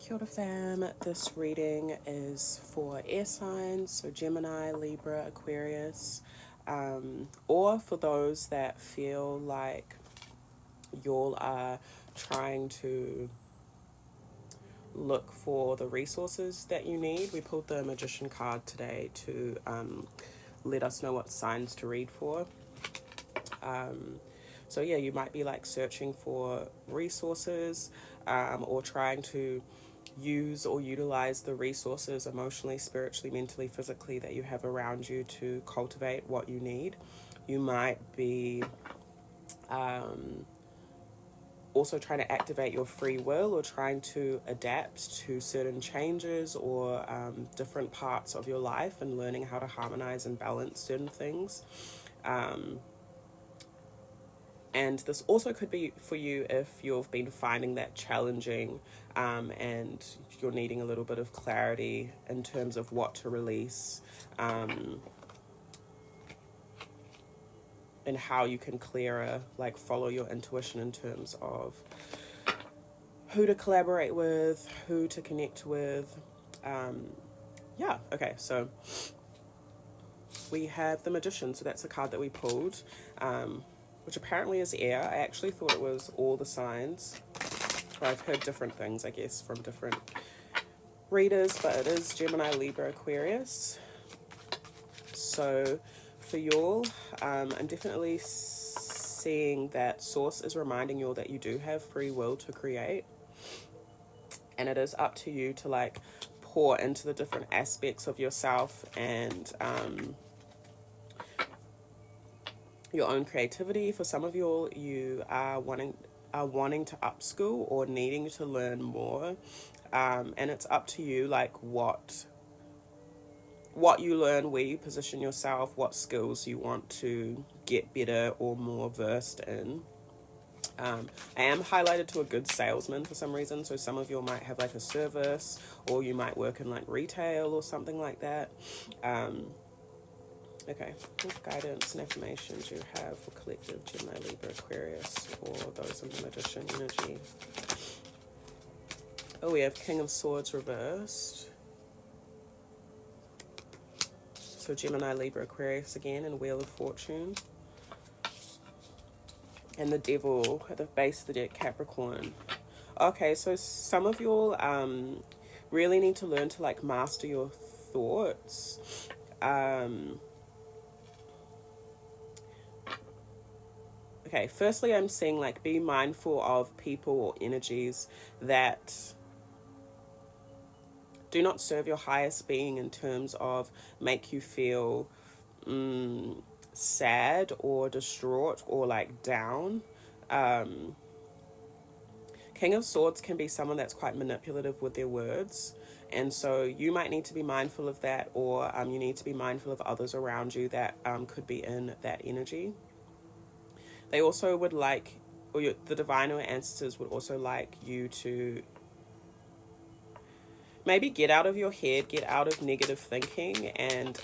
Kia ora fam, this reading is for air signs, so Gemini, Libra, Aquarius, or for those that feel like y'all are trying to look for the resources that you need. We pulled the Magician card today to let us know what signs to read for. So yeah, you might be like searching for resources or trying to use or utilize the resources emotionally, spiritually, mentally, physically that you have around you to cultivate what you need. You might be also trying to activate your free will or trying to adapt to certain changes or different parts of your life and learning how to harmonize and balance certain things. And this also could be for you if you've been finding that challenging and you're needing a little bit of clarity in terms of what to release and how you can clearer, like follow your intuition in terms of who to collaborate with, who to connect with. Yeah, okay, so we have the Magician, so that's a card that we pulled. Which apparently is air. I actually thought it was all the signs. I've heard different things, I guess, from different readers, but it is Gemini, Libra, Aquarius. So for y'all, I'm definitely seeing that Source is reminding you all that you do have free will to create. And it is up to you to like pour into the different aspects of yourself and your own creativity. For some of y'all, you are wanting to upskill or needing to learn more, and it's up to you, like what you learn, where you position yourself, what skills you want to get better or more versed in. I am highlighted to a good salesman for some reason, so some of you might have like a service, or you might work in like retail or something like that. Okay, what guidance and affirmations you have for collective Gemini, Libra, Aquarius, or those in the Magician energy? Oh, we have King of Swords reversed. So Gemini, Libra, Aquarius again, and Wheel of Fortune. And the Devil at the base of the deck, Capricorn. Okay, so some of you really need to learn to like master your thoughts. Okay, firstly, I'm saying like be mindful of people or energies that do not serve your highest being in terms of make you feel sad or distraught or like down. King of Swords can be someone that's quite manipulative with their words. And so you might need to be mindful of that, or you need to be mindful of others around you that could be in that energy. They also would like, or the divine or ancestors would also like you to maybe get out of your head, get out of negative thinking, and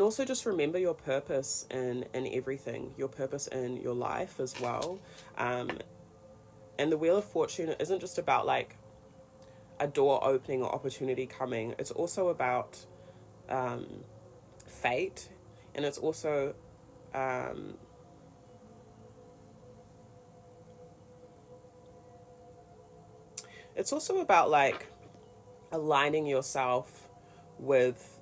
also just remember your purpose in everything, your purpose in your life as well. And the Wheel of Fortune isn't just about like a door opening or opportunity coming. It's also about fate, and it's also about like aligning yourself with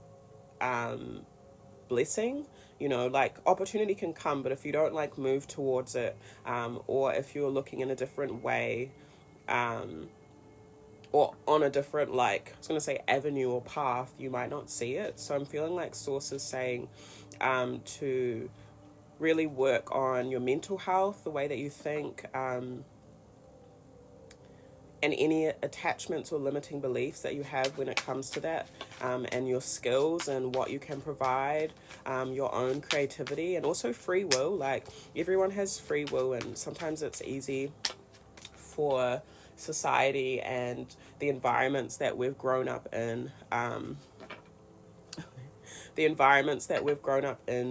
blessing. You know, like opportunity can come, but if you don't like move towards it, or if you're looking in a different way, or on a different, like, I was going to say avenue or path, you might not see it. So I'm feeling like Source is saying to really work on your mental health, the way that you think, and any attachments or limiting beliefs that you have when it comes to that, and your skills and what you can provide, your own creativity, and also free will. Like, everyone has free will, and sometimes it's easy for society and the environments that we've grown up in,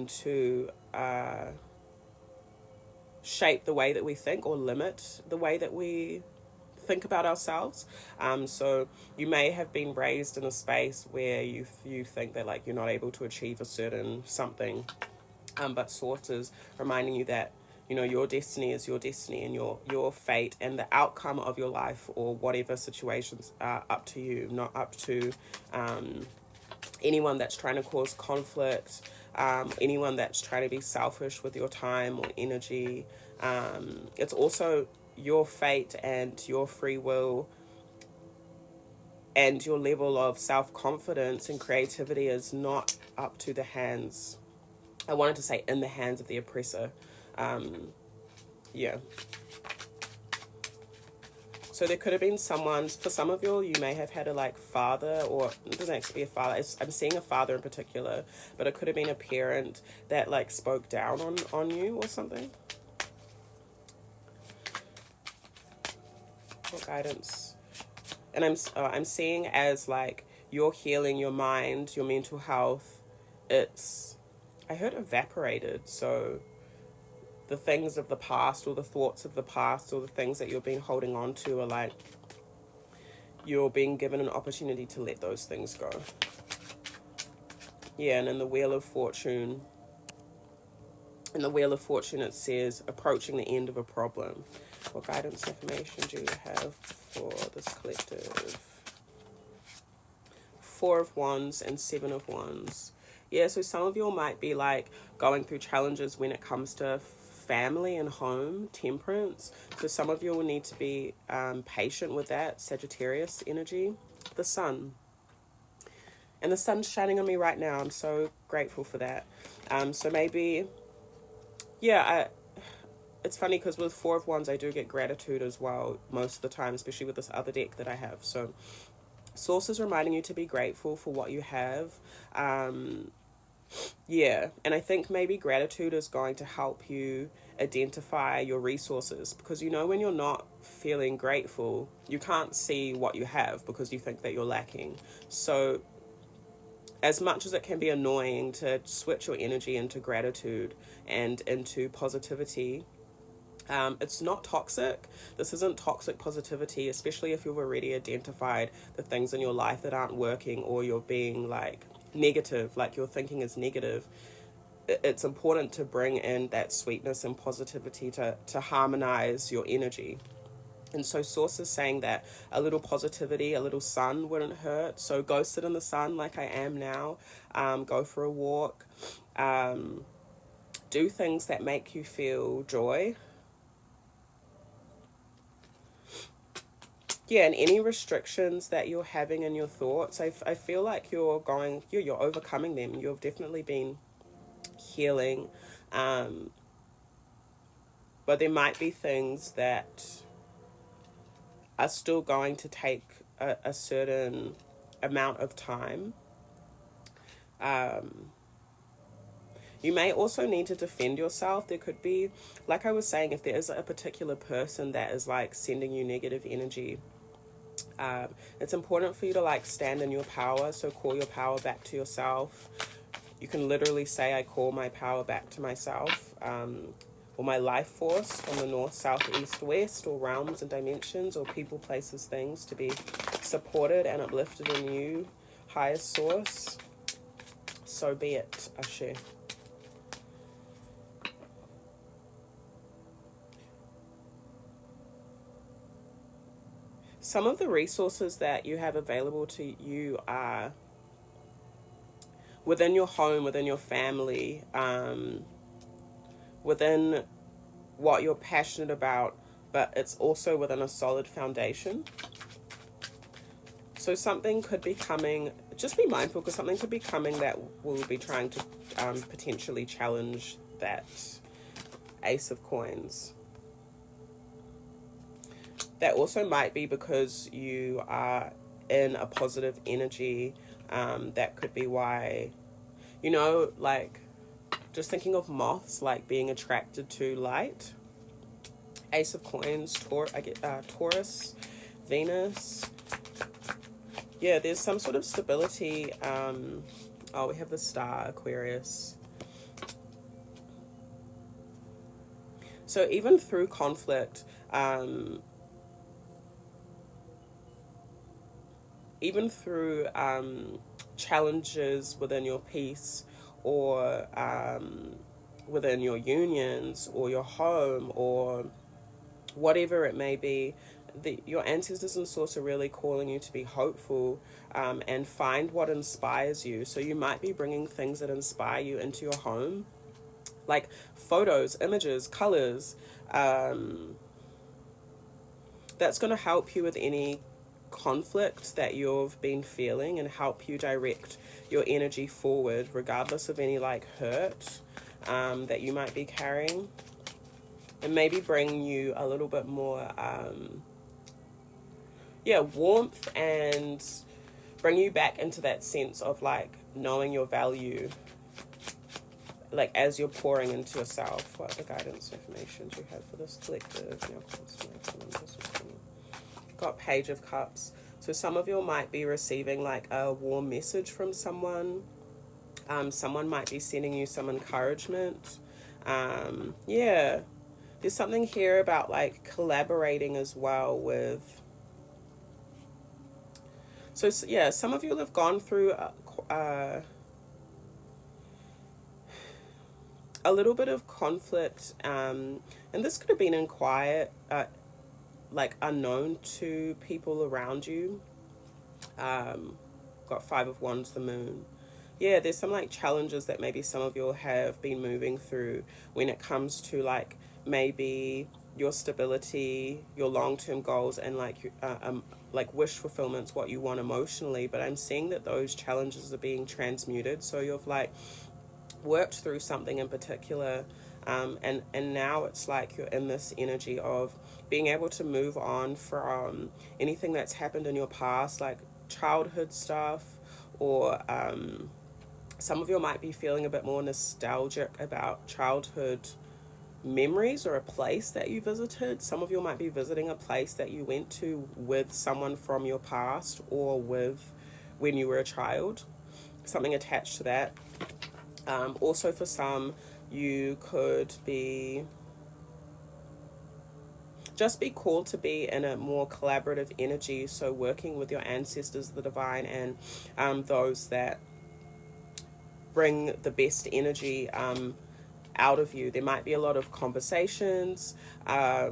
to shape the way that we think or limit the way that we think about ourselves. So you may have been raised in a space where you think that like you're not able to achieve a certain something, but Source is reminding you that, you know, your destiny is your destiny, and your fate and the outcome of your life or whatever situations are up to you, not up to anyone that's trying to cause conflict, anyone that's trying to be selfish with your time or energy. It's also your fate and your free will, and your level of self-confidence and creativity is not up to the hands, I wanted to say in the hands of the oppressor. Yeah. So there could have been someone, for some of you may have had a like father, or it doesn't actually be a father, I'm seeing a father in particular, but it could have been a parent that like spoke down on you or something. For guidance. And I'm seeing as like your healing, your mind, your mental health, it's, I heard evaporated. So the things of the past or the thoughts of the past or the things that you've been holding on to are like, you're being given an opportunity to let those things go. Yeah, and in the Wheel of Fortune, it says approaching the end of a problem. What guidance information do you have for this collective? 4 of Wands and 7 of Wands. Yeah, so some of you might be like going through challenges when it comes to family and home, Temperance. So some of you will need to be patient with that, Sagittarius energy. The Sun. And the sun's shining on me right now. I'm so grateful for that. So maybe, yeah, it's funny because with 4 of Wands, I do get gratitude as well most of the time, especially with this other deck that I have. So Source is reminding you to be grateful for what you have. Yeah, and I think maybe gratitude is going to help you identify your resources, because you know when you're not feeling grateful, you can't see what you have because you think that you're lacking. So as much as it can be annoying to switch your energy into gratitude and into positivity, it's not toxic. This isn't toxic positivity, especially if you've already identified the things in your life that aren't working, or you're being like negative, like your thinking is negative. It's important to bring in that sweetness and positivity to harmonize your energy. And so Source is saying that a little positivity, a little sun wouldn't hurt. So go sit in the sun like I am now. Go for a walk. Do things that make you feel joy. Yeah, and any restrictions that you're having in your thoughts, I feel like you're overcoming them. You've definitely been healing. But there might be things that are still going to take a certain amount of time. You may also need to defend yourself. There could be, like I was saying, if there is a particular person that is like sending you negative energy, it's important for you to like stand in your power. So call your power back to yourself. You can literally say, I call my power back to myself, or my life force from the north, south, east, west, or realms and dimensions, or people, places, things, to be supported and uplifted in you, highest source. So be it, Ashe. Some of the resources that you have available to you are within your home, within your family, within what you're passionate about, but it's also within a solid foundation. So something could be coming, just be mindful, because something could be coming that will be trying to potentially challenge that Ace of Coins. That also might be because you are in a positive energy. That could be why, you know, like just thinking of moths, like being attracted to light. Ace of Coins, Taurus, Venus. Yeah, there's some sort of stability. Oh, we have the star, Aquarius. So even through conflict, even through challenges within your peace, or within your unions or your home or whatever it may be, your ancestors and source are really calling you to be hopeful, and find what inspires you. So you might be bringing things that inspire you into your home, like photos, images, colors. That's going to help you with any conflict that you've been feeling and help you direct your energy forward, regardless of any like hurt that you might be carrying, and maybe bring you a little bit more warmth, and bring you back into that sense of like knowing your value, like as you're pouring into yourself. What the guidance information do you have for this collective? Got Page of Cups. So some of you might be receiving like a warm message from someone. Someone might be sending you some encouragement. There's something here about like collaborating as well with. So yeah, some of you have gone through a little bit of conflict, and this could have been in quiet, like unknown to people around you. Got Five of Wands, the Moon. Yeah, there's some like challenges that maybe some of you have been moving through when it comes to like maybe your stability, your long-term goals, and like wish fulfillments, what you want emotionally. But I'm seeing that those challenges are being transmuted. So you've like worked through something in particular, and now it's like you're in this energy of being able to move on from anything that's happened in your past, like childhood stuff, or some of you might be feeling a bit more nostalgic about childhood memories or a place that you visited. Some of you might be visiting a place that you went to with someone from your past, or with when you were a child, something attached to that. Also for some, you could just be called to be in a more collaborative energy, so working with your ancestors, the divine, and those that bring the best energy out of you. There might be a lot of conversations that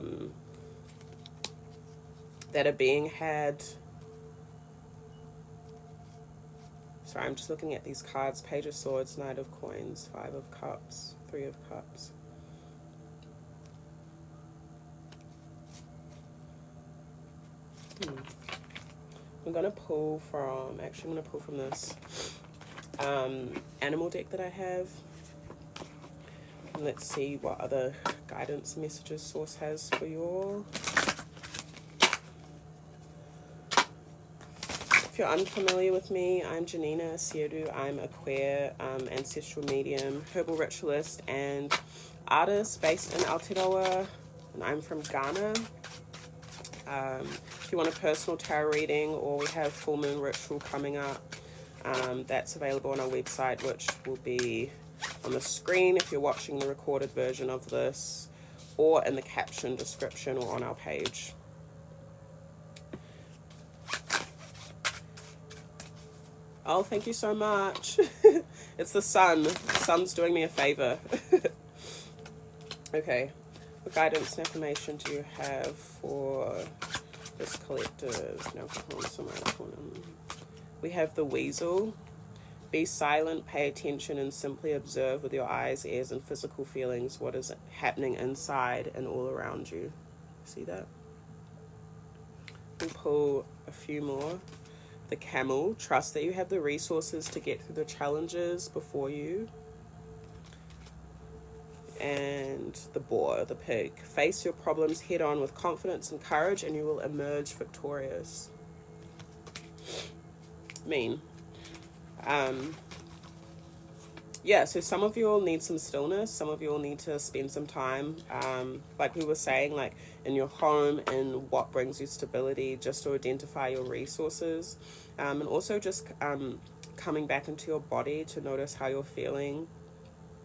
are being had. Sorry, I'm just looking at these cards. Page of Swords, Knight of Coins, Five of Cups, Three of Cups. I'm going to pull from, actually I'm going to pull from this animal deck that I have. And let's see what other guidance messages Source has for you all. If you're unfamiliar with me, I'm Janina Asiedu. I'm a queer ancestral medium, herbal ritualist, and artist based in Aotearoa, and I'm from Ghana. If you want a personal tarot reading, or we have full moon ritual coming up, that's available on our website, which will be on the screen if you're watching the recorded version of this, or in the caption description, or on our page. Oh, thank you so much. It's the sun. The sun's doing me a favor. Okay. What guidance and information do you have for this collective? We have the Weasel. Be silent, pay attention, and simply observe with your eyes, ears, and physical feelings what is happening inside and all around you. See that? We'll pull a few more. The Camel. Trust that you have the resources to get through the challenges before you. And the Boar, the Pig. Face your problems head on with confidence and courage, and you will emerge victorious. So some of you will need some stillness. Some of you will need to spend some time, like we were saying, like in your home, and what brings you stability, just to identify your resources, and also just coming back into your body to notice how you're feeling,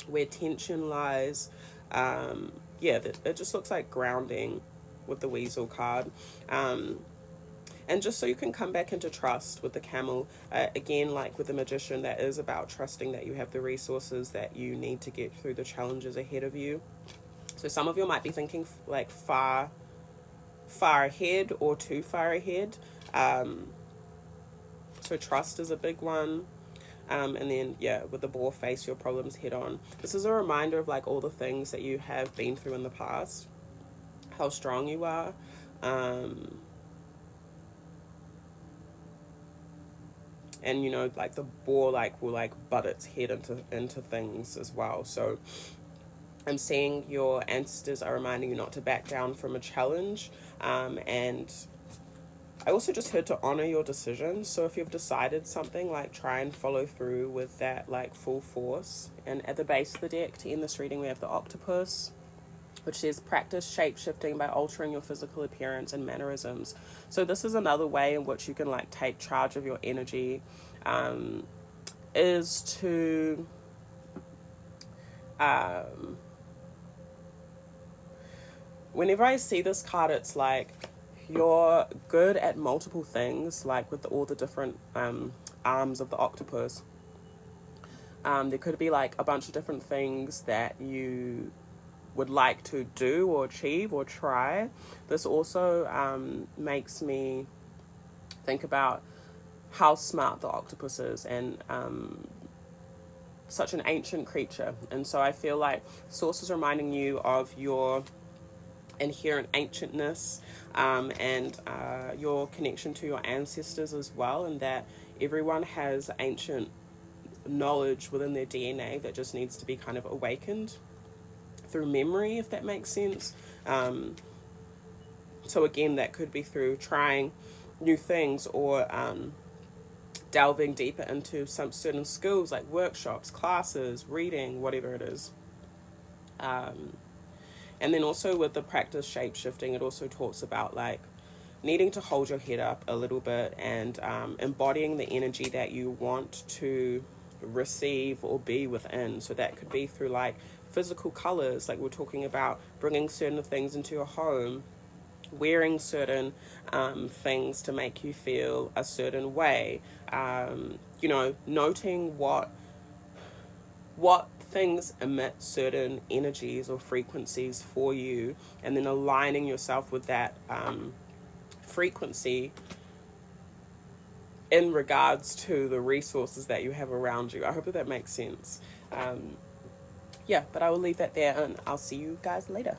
where tension lies, yeah, it just looks like grounding with the weasel card. And just so you can come back into trust with the camel, again, like with the magician, that is about trusting that you have the resources that you need to get through the challenges ahead of you. So some of you might be thinking like far ahead or too far ahead. So trust is a big one. And then, yeah, with the boar, face your problems head on. This is a reminder of like all the things that you have been through in the past, how strong you are. And you know, like the boar like will like butt its head into things as well. So I'm seeing your ancestors are reminding you not to back down from a challenge. And I also just heard to honor your decision. So if you've decided something, like try and follow through with that like full force. And at the base of the deck to end this reading, we have the octopus, which says practice shape-shifting by altering your physical appearance and mannerisms. So this is another way in which you can like take charge of your energy, is to whenever I see this card, it's like you're good at multiple things, like with all the different arms of the octopus. There could be like a bunch of different things that you would like to do or achieve or try. This also makes me think about how smart the octopus is, and such an ancient creature. And so I feel like Source is reminding you of your inherent ancientness, and your connection to your ancestors as well, and that everyone has ancient knowledge within their DNA that just needs to be kind of awakened through memory, if that makes sense. So again, that could be through trying new things, or delving deeper into some certain skills like workshops, classes, reading, whatever it is. And then also with the practice shape-shifting, it also talks about like needing to hold your head up a little bit, and embodying the energy that you want to receive or be within. So that could be through like physical colors, like we're talking about bringing certain things into your home, wearing certain things to make you feel a certain way, you know, noting what things emit certain energies or frequencies for you, and then aligning yourself with that frequency in regards to the resources that you have around you. I hope that makes sense. Yeah, but I will leave that there, and I'll see you guys later.